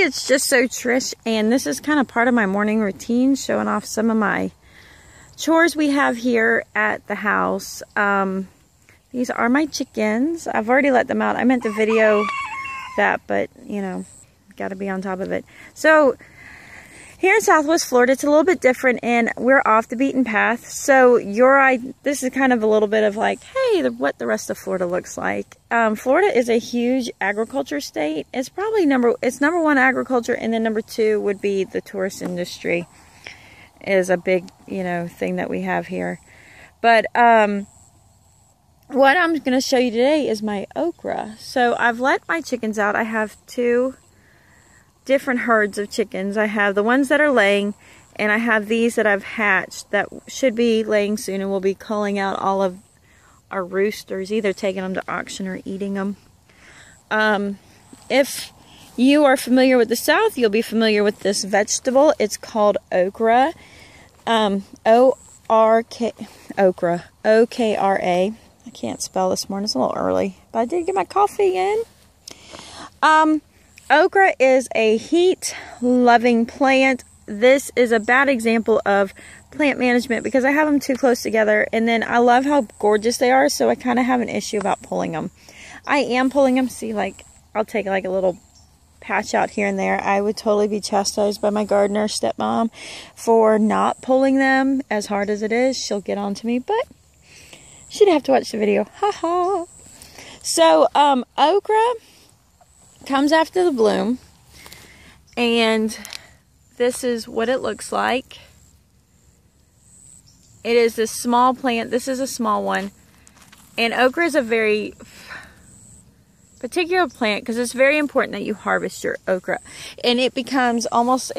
it's just so Trish, and this is kind of part of my morning routine, showing off some of my chores we have here at the house. These are my chickens. I've already let them out. I meant to video that, but you know, got to be on top of it. So here in Southwest Florida, it's a little bit different, and we're off the beaten path. So this is kind of a little bit of like, hey, what the rest of Florida looks like. Florida is a huge agriculture state. It's probably number one agriculture, and then number two would be the tourist industry is a big, you know, thing that we have here. But what I'm going to show you today is my okra. So I've let my chickens out. I have two different herds of chickens. I have the ones that are laying, and I have these that I've hatched that should be laying soon, and we'll be culling out all of our roosters, either taking them to auction or eating them. If you are familiar with the South, you'll be familiar with this vegetable. It's called okra. O-R-K, okra, O-K-R-A. I can't spell this morning, it's a little early, but I did get my coffee in. Okra is a heat-loving plant. This is a bad example of plant management because I have them too close together, and then I love how gorgeous they are, so I kind of have an issue about pulling them. I am pulling them. See, like, I'll take like a little patch out here and there. I would totally be chastised by my gardener stepmom for not pulling them as hard as it is. She'll get on to me, but she'd have to watch the video. Ha-ha. So, okra comes after the bloom, and this is what it looks like. It is this small plant. This is a small one, and okra is a very particular plant because it's very important that you harvest your okra, and it becomes almost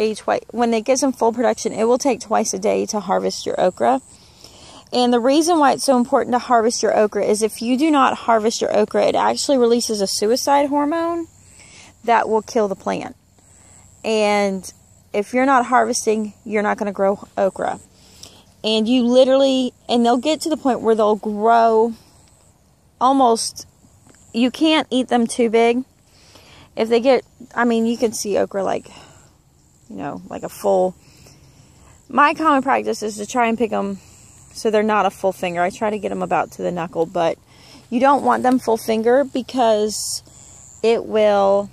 when it gets in full production, it will take twice a day to harvest your okra. And the reason why it's so important to harvest your okra is if you do not harvest your okra, it actually releases a suicide hormone that will kill the plant. And if you're not harvesting, you're not going to grow okra. And you literally, and they'll get to the point where they'll grow almost, you can't eat them too big. If they get, I mean, you can see okra like, you know, like a full, my common practice is to try and pick them so they're not a full finger. I try to get them about to the knuckle, but you don't want them full finger because it will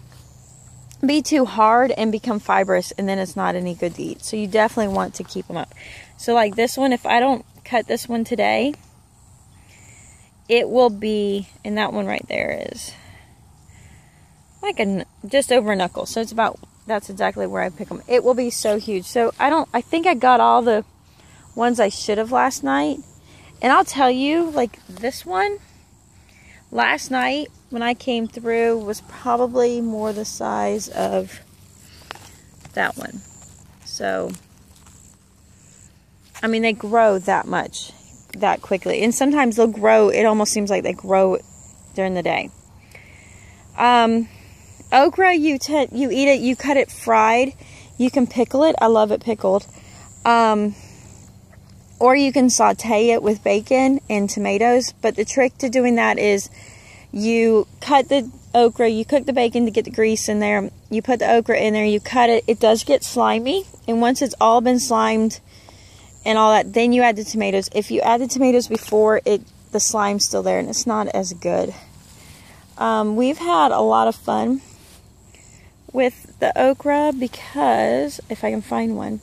be too hard and become fibrous, and then it's not any good to eat. So you definitely want to keep them up. So like this one, if I don't cut this one today, it will be, and that one right there is like just over a knuckle. So it's about, that's exactly where I pick them. It will be so huge. So I think I got all the ones I should have last night. And I'll tell you, like this one, last night when I came through was probably more the size of that one. So, I mean, they grow that much, that quickly. And sometimes they'll grow, it almost seems like they grow during the day. Okra, you eat it, you cut it fried. You can pickle it. I love it pickled. Or you can saute it with bacon and tomatoes. But the trick to doing that is you cut the okra, you cook the bacon to get the grease in there. You put the okra in there, you cut it. It does get slimy. And once it's all been slimed and all that, then you add the tomatoes. If you add the tomatoes before the slime's still there, and it's not as good. We've had a lot of fun with the okra because, if I can find one,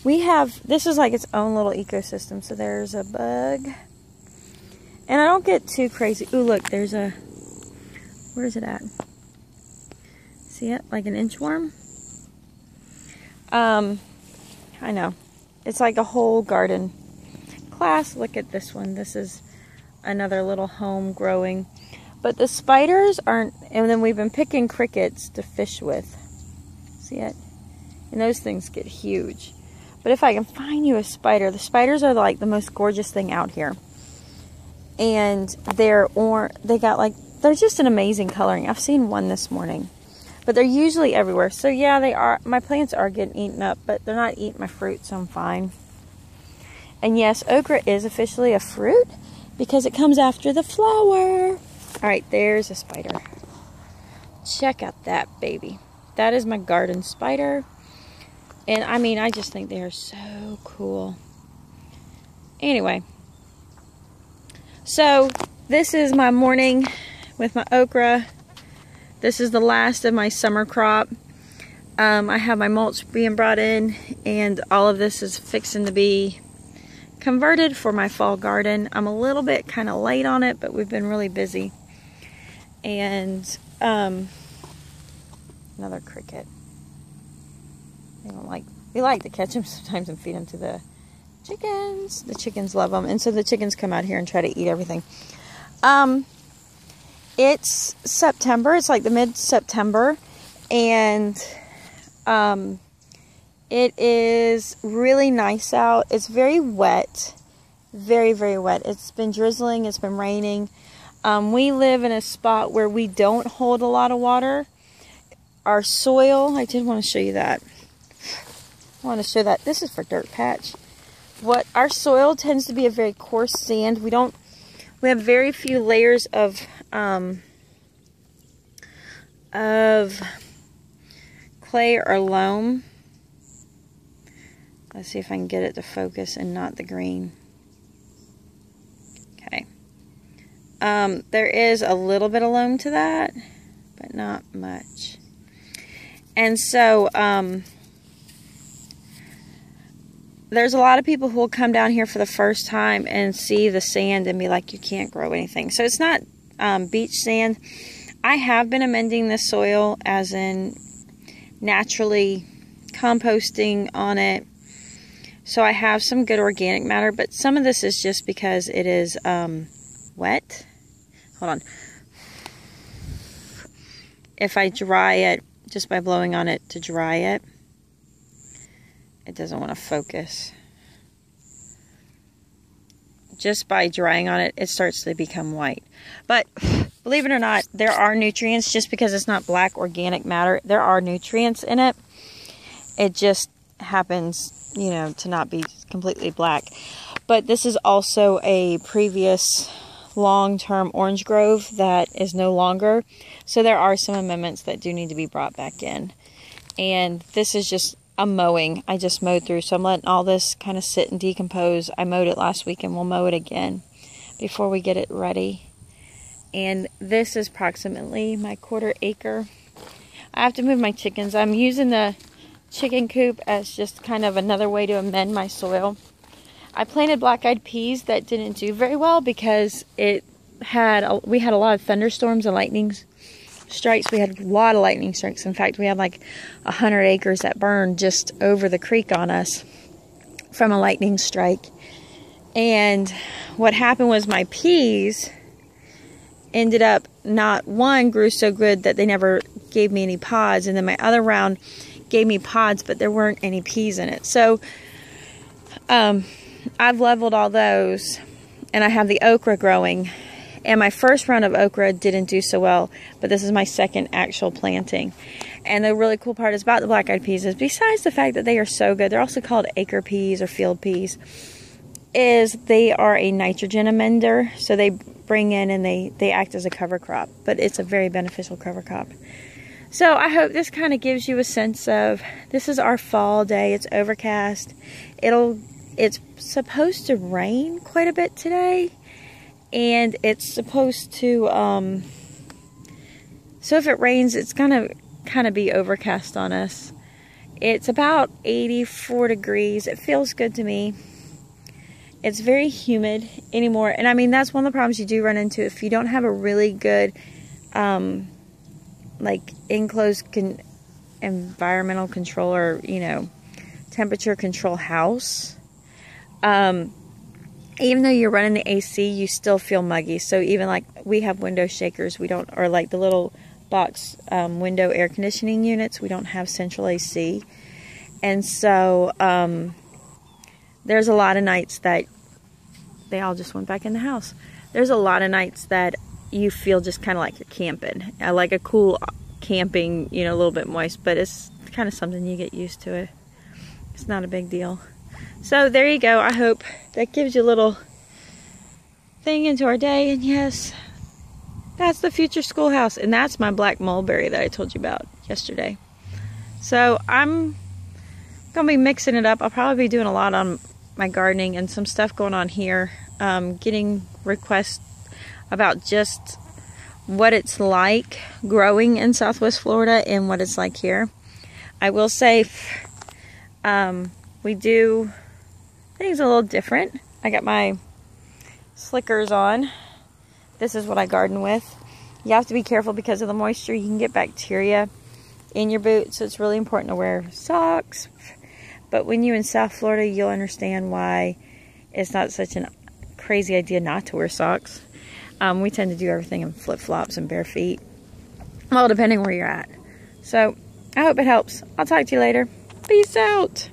this is like its own little ecosystem. So there's a bug. And I don't get too crazy. Ooh, look, there's where is it at? See it? Like an inchworm? I know. It's like a whole garden class. Look at this one. This is another little home growing. But the spiders aren't, and then we've been picking crickets to fish with. See it? And those things get huge. But if I can find you a spider, the spiders are like the most gorgeous thing out here. And they're just an amazing coloring. I've seen one this morning. But they're usually everywhere. So yeah, they are. My plants are getting eaten up, but they're not eating my fruit, so I'm fine. And yes, okra is officially a fruit because it comes after the flower. Alright, there's a spider. Check out that baby. that is my garden spider. And I mean, I just think they are so cool. Anyway, so this is my morning with my okra. This is the last of my summer crop. I have my mulch being brought in, and all of this is fixing to be converted for my fall garden. I'm a little bit kind of late on it, but we've been really busy. And another cricket. We like to catch them sometimes and feed them to the chickens. The chickens love them, and so the chickens come out here and try to eat everything. It's September. It's like the mid-September, and it is really nice out. It's very wet, very, very wet. It's been drizzling. It's been raining. We live in a spot where we don't hold a lot of water. Our soil, I did want to show you that. I want to show that. This is for dirt patch. Our soil tends to be a very coarse sand. We have very few layers of clay or loam. Let's see if I can get it to focus and not the green. Okay. There is a little bit of loam to that, but not much. And so, there's a lot of people who will come down here for the first time and see the sand and be like, you can't grow anything. So it's not beach sand. I have been amending the soil, as in naturally composting on it. So I have some good organic matter, but some of this is just because it is wet. Hold on. If I dry it, just by blowing on it to dry it, it doesn't want to focus. Just by drying on it, it starts to become white. But believe it or not, there are nutrients. Just because it's not black organic matter, there are nutrients in it. It just happens, you know, to not be completely black. But this is also a previous long-term orange grove that is no longer. So there are some amendments that do need to be brought back in. And this is just a mowing. I just mowed through, so I'm letting all this kind of sit and decompose. I mowed it last week, and we'll mow it again before we get it ready. And this is approximately my 1/4 acre. I have to move my chickens. I'm using the chicken coop as just kind of another way to amend my soil. I planted black-eyed peas that didn't do very well because we had a lot of thunderstorms and lightning strikes. We had a lot of lightning strikes. In fact, we had like 100 acres that burned just over the creek on us from a lightning strike. And what happened was my peas ended up one grew so good that they never gave me any pods, and then my other round gave me pods, but there weren't any peas in it. So I've leveled all those, and I have the okra growing. And my first round of okra didn't do so well, but this is my second actual planting. And the really cool part is about the black-eyed peas is, besides the fact that they are so good, they're also called acre peas or field peas, is they are a nitrogen amender. So they bring in and they act as a cover crop, but it's a very beneficial cover crop. So I hope this kind of gives you a sense of, this is our fall day. It's overcast. It's supposed to rain quite a bit today. And it's supposed to, so if it rains, it's gonna kind of be overcast on us. It's about 84 degrees. It feels good to me. It's very humid anymore. And I mean, that's one of the problems you do run into if you don't have a really good, like enclosed environmental control, or, you know, temperature control house. Even though you're running the AC, you still feel muggy. So even like we have window shakers, or like the little box window air conditioning units, we don't have central AC. And so there's a lot of nights that they all just went back in the house. There's a lot of nights that you feel just kind of like you're camping. I like a cool camping, you know, a little bit moist, but it's kind of something you get used to it. It's not a big deal. So there you go. I hope that gives you a little thing into our day. And yes, that's the future schoolhouse. And that's my black mulberry that I told you about yesterday. So I'm going to be mixing it up. I'll probably be doing a lot on my gardening and some stuff going on here. Getting requests about just what it's like growing in Southwest Florida and what it's like here. I will say we do things a little different. I got my slickers on. This is what I garden with. You have to be careful because of the moisture. You can get bacteria in your boots, so it's really important to wear socks. But when you're in South Florida, you'll understand why it's not such a crazy idea not to wear socks. We tend to do everything in flip-flops and bare feet. Well, depending where you're at. So, I hope it helps. I'll talk to you later. Peace out.